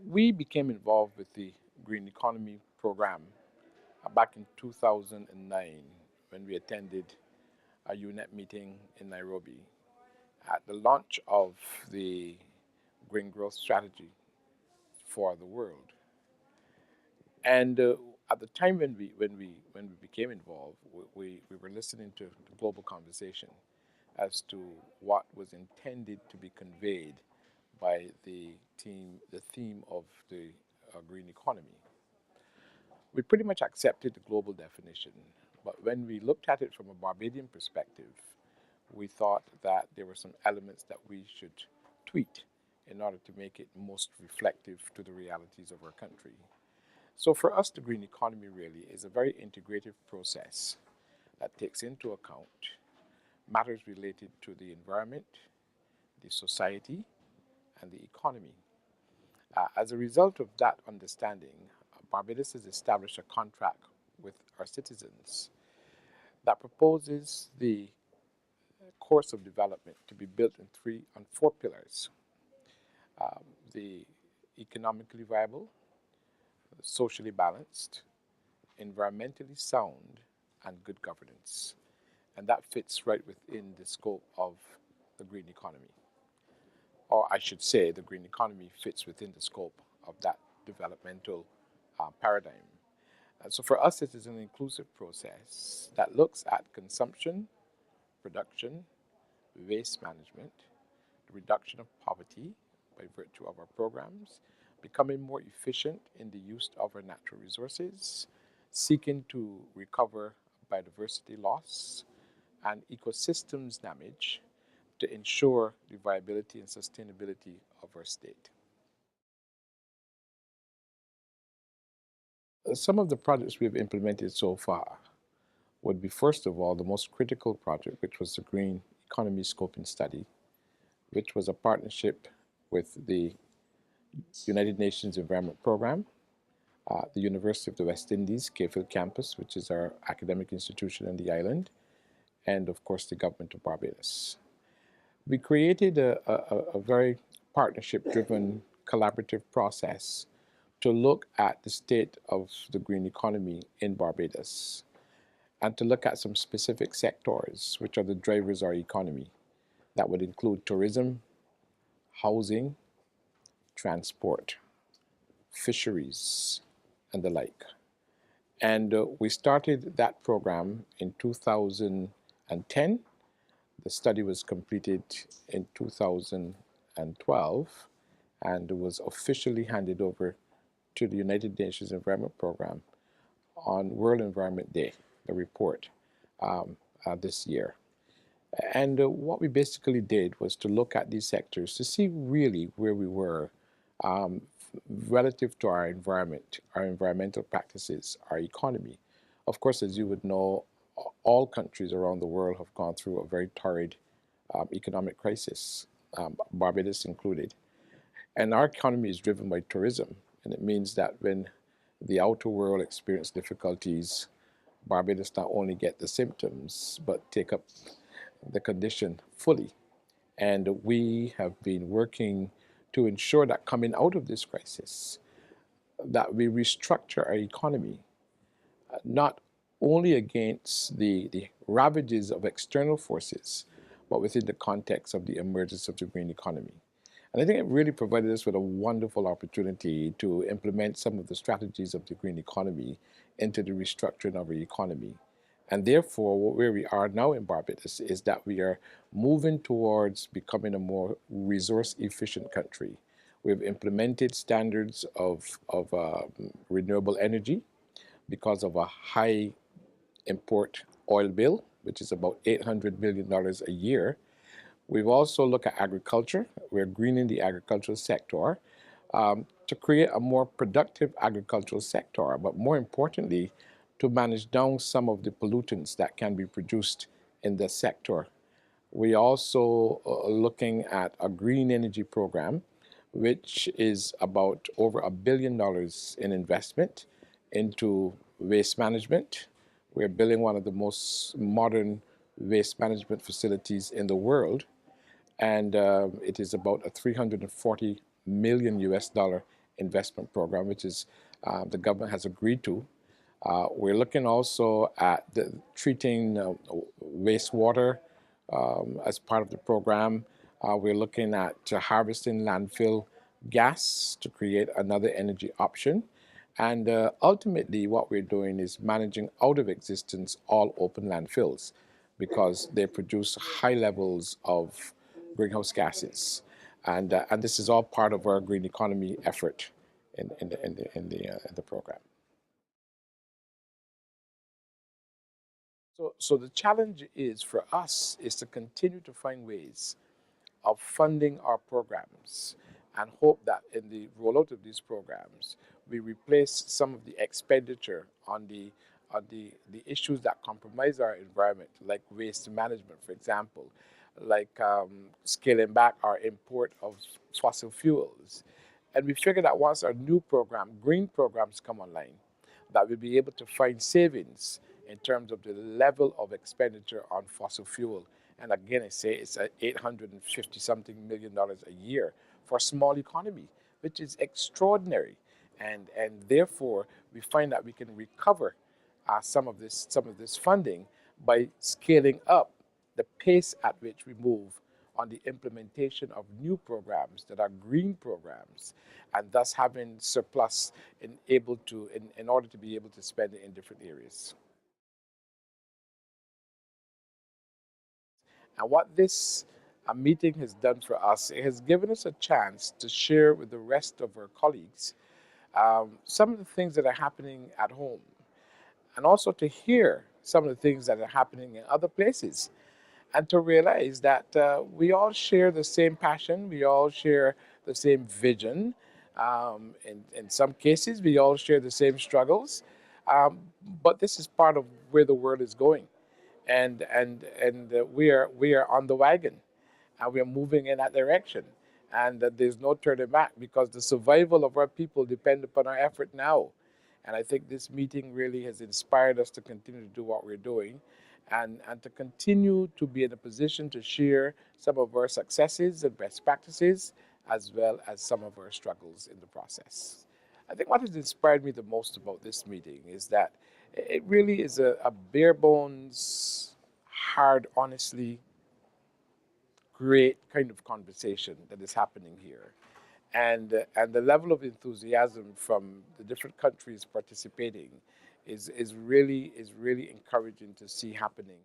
We became involved with the Green Economy program back in 2009 when we attended a UNEP meeting in Nairobi at the launch of the Green Growth Strategy for the world. And at the time when we became involved, we were listening to the global conversation as to what was intended to be conveyed by the theme of the green economy. We pretty much accepted the global definition, but when we looked at it from a Barbadian perspective, we thought that there were some elements that we should tweak in order to make it most reflective to the realities of our country. So for us, the green economy really is a very integrative process that takes into account matters related to the environment, the society, and the economy. As a result of that understanding, Barbados has established a contract with our citizens that proposes the course of development to be built on four pillars: the economically viable, socially balanced, environmentally sound, and good governance. And that fits right within the scope of the green economy. Or I should say, the green economy fits within the scope of that developmental paradigm. So for us, it is an inclusive process that looks at consumption, production, waste management, the reduction of poverty by virtue of our programs, becoming more efficient in the use of our natural resources, seeking to recover biodiversity loss and ecosystems damage to ensure the viability and sustainability of our state. Some of the projects we've implemented so far would be, first of all, the most critical project, which was the Green Economy Scoping Study, which was a partnership with the United Nations Environment Program, the University of the West Indies, Cayfield campus, which is our academic institution on the island, and of course the government of Barbados. We created a very partnership-driven collaborative process to look at the state of the green economy in Barbados and to look at some specific sectors which are the drivers of our economy. That would include tourism, housing, transport, fisheries, and the like. And we started that program in 2010. The study was completed in 2012 and was officially handed over to the United Nations Environment Program on World Environment Day, the report, this year. And what we basically did was to look at these sectors to see really where we were um, relative to our environment, our environmental practices, our economy. Of course, as you would know, all countries around the world have gone through a very torrid economic crisis, Barbados included. And our economy is driven by tourism, and it means that when the outer world experience difficulties, Barbados not only get the symptoms, but take up the condition fully. And we have been working to ensure that coming out of this crisis, that we restructure our economy, not only against the ravages of external forces, but within the context of the emergence of the green economy. And I think it really provided us with a wonderful opportunity to implement some of the strategies of the green economy into the restructuring of our economy. And therefore, where we are now in Barbados is that we are moving towards becoming a more resource efficient country. We've implemented standards of renewable energy because of a high import oil bill, which is about $800 million a year. We've also looked at agriculture. We're greening the agricultural sector to create a more productive agricultural sector, but more importantly, to manage down some of the pollutants that can be produced in the sector. We also are looking at a green energy program, which is about over $1 billion in investment into waste management. We're building one of the most modern waste management facilities in the world, and it is about a 340 million US dollar investment program, which is the government has agreed to. We're looking also at treating wastewater as part of the program. We're looking at harvesting landfill gas to create another energy option. And ultimately, what we're doing is managing out of existence all open landfills because they produce high levels of greenhouse gases. And this is all part of our green economy effort in the program. So the challenge is for us is to continue to find ways of funding our programs and hope that in the rollout of these programs, we replace some of the expenditure on the issues that compromise our environment, like waste management, for example, like scaling back our import of fossil fuels. And we figure that once our new program, green programs come online, that we'll be able to find savings in terms of the level of expenditure on fossil fuel. And again, I say it's at 850 something million dollars a year for a small economy, which is extraordinary. And therefore, we find that we can recover some of this funding by scaling up the pace at which we move on the implementation of new programs that are green programs, and thus having surplus in order to be able to spend it in different areas. And what this meeting has done for us, it has given us a chance to share with the rest of our colleagues some of the things that are happening at home, and also to hear some of the things that are happening in other places, and to realize that we all share the same passion, we all share the same vision. In some cases, we all share the same struggles, um, but this is part of where the world is going, and we are on the wagon, and we're moving in that direction, and that there's no turning back because the survival of our people depend upon our effort now. And I think this meeting really has inspired us to continue to do what we're doing, and to continue to be in a position to share some of our successes and best practices, as well as some of our struggles in the process. I think what has inspired me the most about this meeting is that it really is a bare bones, hard, honestly, great kind of conversation that is happening here. And the level of enthusiasm from the different countries participating is really encouraging to see happening.